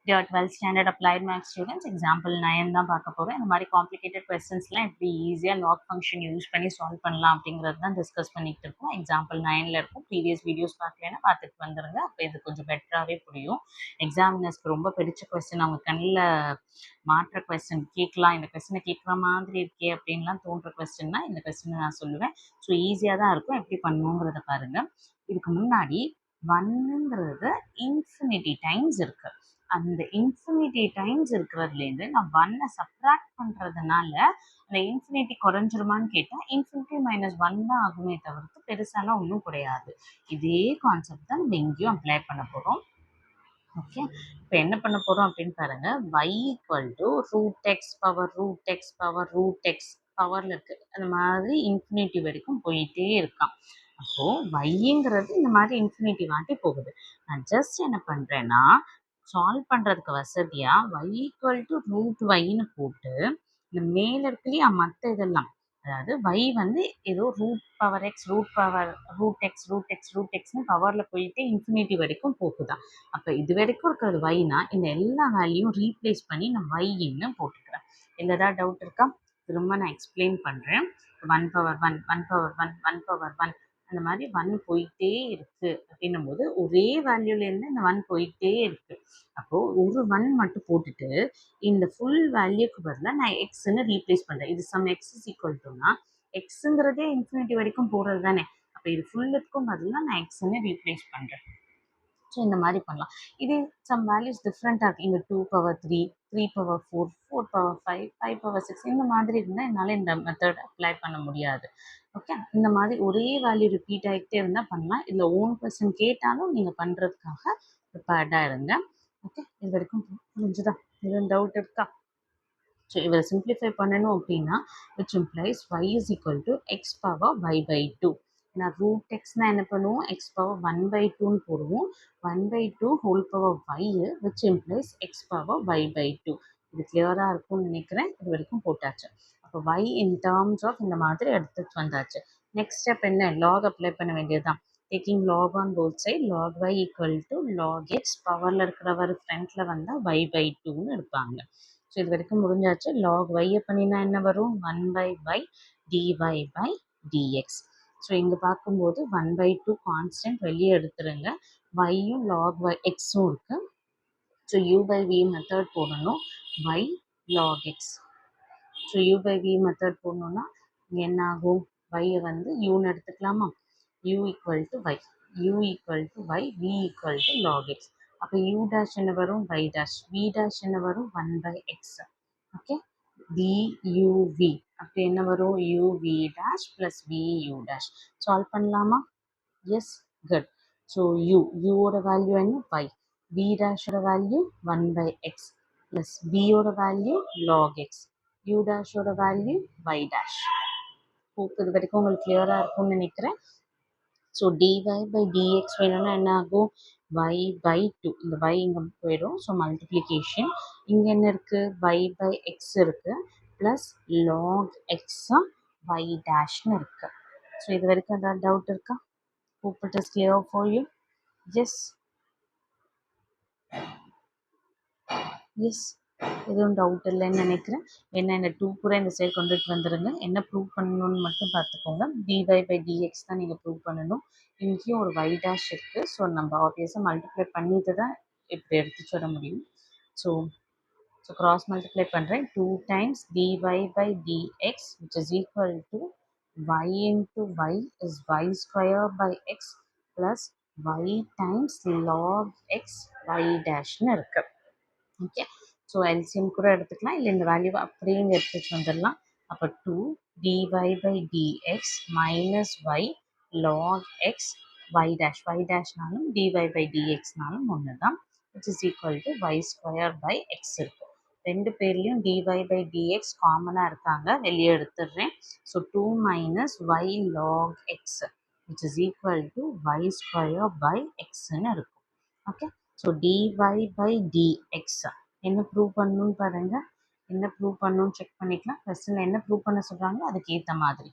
Dear 12th standard applied math students, example 9 தான் பார்க்க போகிறோம். இந்த மாதிரி காம்ப்ளிகேட்டட் கொஸ்டின்ஸ்லாம் எப்படி ஈஸியாக லாக் ஃபங்க்ஷன் யூஸ் பண்ணி சால்வ் பண்ணலாம் அப்படிங்கிறது தான் டிஸ்கஸ் பண்ணிட்டு இருக்கோம். எக்ஸாம்பிள் 9ல் இருக்கும். ப்ரீவியஸ் வீடியோஸ் பார்க்கலன்னா பார்த்துட்டு வந்துருங்க. அப்போ இது கொஞ்சம் பெட்டராகவே புரியும். எக்ஸாமினர்ஸ்க்கு ரொம்ப பிடிச்ச கொஸ்டின், அவங்க கண்ணில் மாற்ற கொஸ்டின் கேட்கலாம், இந்த கொஸ்டினை கேட்குற மாதிரி இருக்கே அப்படின்லாம் தோன்ற கொஸ்டின்னா இந்த கொஸ்டினை நான் சொல்லுவேன். ஸோ ஈஸியாக தான் இருக்கும். எப்படி பண்ணுங்கிறத பாருங்கள். இதுக்கு முன்னாடி ஒன்னுங்கிறது இன்ஃபினிட்டி டைம்ஸ் இருக்குது. அந்த இன்ஃபினிட்டி டைம்ஸ் இருக்கிறதுலேருந்து நான் ஒன்னை சப்ராக்ட் பண்ணுறதுனால அந்த இன்ஃபினிட்டி குறைஞ்சிருமான்னு கேட்டால் இன்ஃபினிட்டி -1 தான் ஆகுமே தவிர்த்து பெருசாலாம் ஒன்றும் கிடையாது. இதே கான்செப்ட் தான் நம்ம இங்கேயும் அப்ளை பண்ண போகிறோம். ஓகே, இப்போ என்ன பண்ண போகிறோம் அப்படின்னு பாருங்க. y √x power √x power √x பவரில் இருக்குது. அந்த மாதிரி இன்ஃபினிட்டி வரைக்கும் போயிட்டே இருக்கான். அப்போது yங்கிறது இந்த மாதிரி இன்ஃபினிட்டி வாட்டி போகுது. நான் ஜஸ்ட் என்ன பண்ணுறேன்னா, சால்வ் பண்ணுறதுக்கு வசதியாக y √yன்னு போட்டு இந்த மேலே இருக்குல்லையா மற்ற இதெல்லாம், அதாவது y வந்து ஏதோ √x √x பவரில் போயிட்டு இன்ஃபினிட்டி வரைக்கும் போகுதான். அப்போ இது வரைக்கும் இருக்கிறது yனா இந்த எல்லா வேல்யூயும் ரீப்ளேஸ் பண்ணி நான் yன்னு போட்டுக்கிறேன். இதில் ஏதாவது டவுட் இருக்கா? திரும்ப நான் எக்ஸ்பிளைன் பண்ணுறேன். 1 பவர் 1 1 பவர் 1 1 பவர் 1 அந்த மாதிரி 1 போயிட்டே இருக்குது அப்படின்னும் போது ஒரே வேல்யூலேருந்து இந்த 1 போயிட்டே இருக்குது. அப்போது ஒரு 1 மட்டும் போட்டுட்டு இந்த ஃபுல் வேல்யூக்கு பதிலாக நான் எக்ஸ்ன்னு ரீப்ளேஸ் பண்ணுறேன். இது சம் x இஸ் ஈக்குவல் டுனா எக்ஸுங்கிறதே இன்ஃபினிட்டி வரைக்கும் போகிறது தானே. அப்போ இது ஃபுல்லுக்கும் பதிலாக நான் எக்ஸ்ன்னு ரீப்ளேஸ் பண்ணுறேன். ஸோ இந்த மாதிரி பண்ணலாம். இதே சம் வேல்யூஸ் டிஃப்ரெண்ட்டாக இருக்குது. இங்கே 2 பவர் 3 3 பவர் 4 4 பவர் 5 5 பவர் 6 இந்த மாதிரி இருந்தால் என்னால் இந்த மெத்தட் அப்ளை பண்ண முடியாது. ஓகே, இந்த மாதிரி ஒரே வேல்யூ ரிப்பீட் ஆகிட்டே இருந்தால் பண்ணலாம். இதில் ஓன் கொஸ்டின் கேட்டாலும் நீங்கள் பண்ணுறதுக்காக ப்ரிப்பேர்டாக இருங்க. ஓகே, இது வரைக்கும் புரிஞ்சுதா? எதுவும் டவுட் இருக்கா? ஸோ இவரை சிம்பிளிஃபை பண்ணணும் அப்படின்னா which implies y is equal to X power y/2. நான் √xனா என்ன பண்ணுவோம்? எக்ஸ் பவர் 1/2ன்னு போடுவோம். 1/2 whole power y which implies X power y/2. இது கிளியராக இருக்கும்னு நினைக்கிறேன். இது வரைக்கும் போட்டாச்சு. அப்போ y இன் டேர்ம்ஸ் ஆஃப் இந்த மாதிரி எடுத்துட்டு வந்தாச்சு. நெக்ஸ்ட் ஸ்டெப் என்ன? லாக் அப்ளை பண்ண வேண்டியதுதான். Taking log on both side, log y equal to log x, பவரில் இருக்கிறவர் ஃப்ரண்ட்டில் வந்தால் y/2ன்னு எடுப்பாங்க. ஸோ இது வரைக்கும் முடிஞ்சாச்சு. லாக் y பண்ணினா என்ன வரும்? 1/y dy/dx. ஸோ இங்கே பார்க்கும்போது 1/2 கான்ஸ்டன்ட் வெளியே எடுத்துருங்க. yயும் லாக் எக்ஸும் இருக்குது. ஸோ u/v மெத்தட் போடணும். y log x. So u/v method போடணுன்னா இங்கே என்ன ஆகும்? y வந்து uன்னு எடுத்துக்கலாமா? u equal to y, u equal to y, v equal to log x. அப்போ u டேஷ் என்ன வரும்? y dash. v டேஷ் என்ன வரும்? 1/x. ஓகே, vuv அப்போ என்ன வரும்? uv dash plus vu dash. Solve பண்ணலாமா? Yes, good. ஸோ uவோட வேல்யூ என்ன? y, v டேஷோட வேல்யூ 1/x ப்ளஸ் vயோட வேல்யூ log x, u டேஷோட வேல்யூ y டேஷ். ஹோப் இது வரைக்கும் உங்களுக்கு கிளியராக இருக்கும்னு நினைக்கிறேன். ஸோ dy/dx வேணும்னா என்ன ஆகும்? y/2. இந்த y இங்கே போயிடும். So multiplication. இங்கே என்ன இருக்குது? y/x இருக்குது ப்ளஸ் லாக் எக்ஸா y டேஷ்னு இருக்குது. ஸோ இது வரைக்கும் ஏதாவது டவுட் இருக்கா? Hope it is clear for you. Yes. Yes, எதுவும் டவுட் இல்லைன்னு நினைக்கிறேன். என்ன இந்த 2 கூட இந்த சைடு கொண்டுட்டு வந்துடுங்க. என்ன ப்ரூவ் பண்ணணும்னு மட்டும் பார்த்துக்கோங்க. dy/dx தான் நீங்கள் ப்ரூவ் பண்ணணும். இங்கேயும் ஒரு y டேஷ் இருக்குது. ஸோ நம்ம ஆப்வியஸாக மல்டிப்ளை பண்ணிட்டு தான் இப்படி எடுத்துச்சு வர முடியும். ஸோ கிராஸ் மல்டிப்ளை பண்ணுறேன். 2 times dy/dx which is equal to y into y is y square by x plus y times log x y டேஷ்னு இருக்குது. ஓகே, ஸோ எல்சிஎம் கூட எடுத்துக்கலாம், இல்லை இந்த வேல்யூவை அப்படியே இங்கே எடுத்துட்டு வந்துடலாம். அப்போ 2 dy/dx minus y log x y dash. y டேஷ்னாலும் dy/dxனாலும் ஒன்று தான். Which is equal to y square by X இருக்கும். ரெண்டு பேர்லேயும் dy/dx காமனாக இருக்காங்க, வெளியே எடுத்துடுறேன். So 2 minus y log x which is equal to y square by xன்னு இருக்கும். ஓகே, ஸோ dy/dx என்ன ப்ரூவ் பண்ணணும்னு பாருங்க. என்ன ப்ரூவ் பண்ணணும்னு செக் பண்ணிக்கலாம். கொஸ்டினில் என்ன ப்ரூவ் பண்ண சொல்கிறாங்களோ அதுக்கு ஏற்ற மாதிரி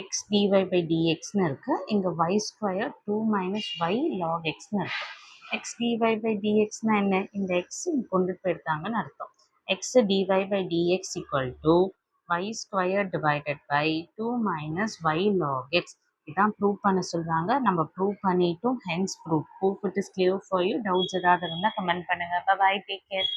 x dy/dxன்னு இருக்குது. இங்கே y square 2 minus y log xன்னு இருக்குது. எக்ஸ் டிஒய் பை டிஎக்ஸ்னா என்ன? இந்த எக்ஸ் கொண்டு போயிருக்காங்கன்னு அர்த்தம். X dy by dx equal to y square divided by 2 minus y log x. இதான் ப்ரூவ் பண்ண சொல்றாங்க. நம்ம ப்ரூவ் பண்ணிட்டோம். Hence prove. Hope it is clear for you. Doubts ஏதாவது இருந்தால் கமெண்ட் பண்ணுங்க. Bye, take care.